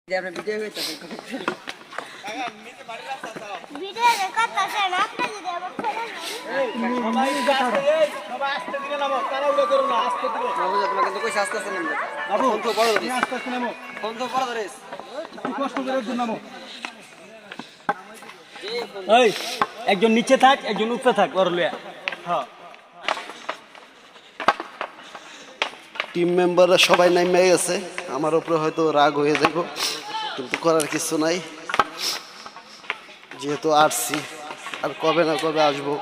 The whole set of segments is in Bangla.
যে আমরা ভিডিও হইতাছে কাকা নিচে বাড়ি রাস্তা দাও ভিডিও রেকর্ডটাছে না আপনি যদি আবার ফেলেন সবাই আস্তে দিকে নামো তাড়াহুড়ো করো না আস্তে দিকে বাবু তোমাকে কিন্তু কই আস্তে আস্তে নামো বাবু ফোন তো বড় ধরিস আস্তে আস্তে নামো ফোন তো বড় ধরিস কষ্ট করে দূর নামো এই একজন নিচে থাক একজন উপরে থাক ওর লয়া হ্যাঁ টিম মেম্বাররা সবাই নামে গেছে আমার উপরে হয়তো রাগ হয়ে যাব কিন্তু করার কিছু নাই যেহেতু আসছি আর কবে না কবে আসবো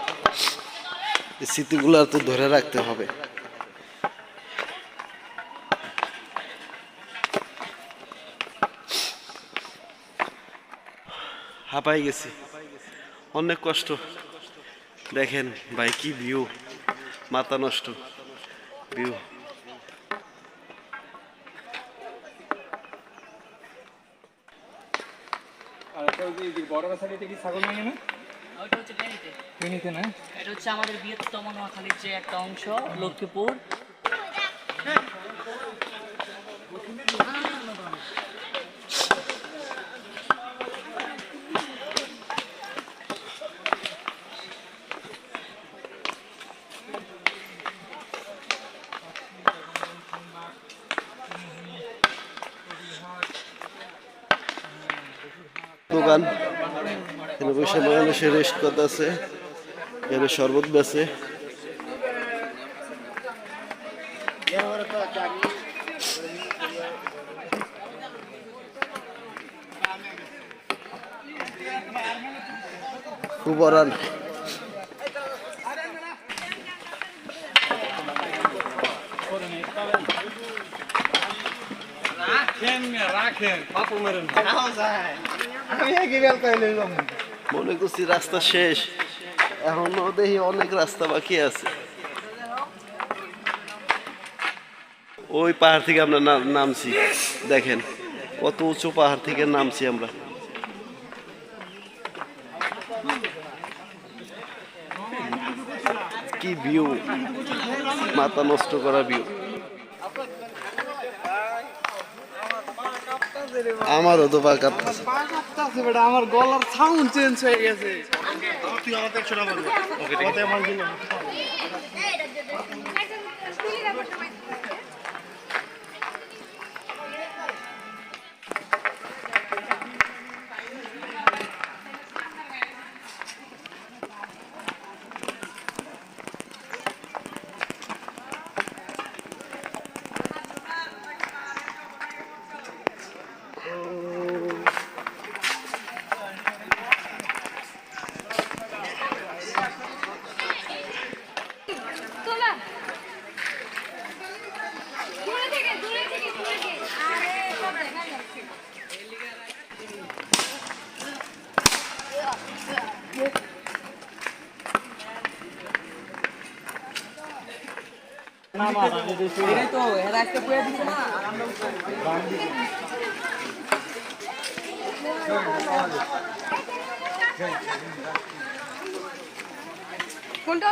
এই স্মৃতিগুলো তো ধরে রাখতে হবে হাঁপাই গেছি অনেক কষ্ট দেখেন ভাই কি ভিউ মাথা নষ্ট ভিউ এটা হচ্ছে আমাদের বৃহত্তম নোয়াখালীর যে একটা অংশ লক্ষ্মীপুর দোকান এখানে বসে মানুষের রেস্ট করতেছে এখানে শরবত বেছে খুব অরান মনে করছি রাস্তা শেষ এখনো দেখি অনেক রাস্তা বাকি আছে ওই পাহাড় থেকে আমরা নামছি দেখেন কত উঁচু পাহাড় থেকে নামছি আমরা কি ভিউ মাথা নষ্ট করা ভিউ আমারও তো পা কাঁপতেছে আমার গলার সাউন্ড চেঞ্জ হয়ে গেছে কোনটা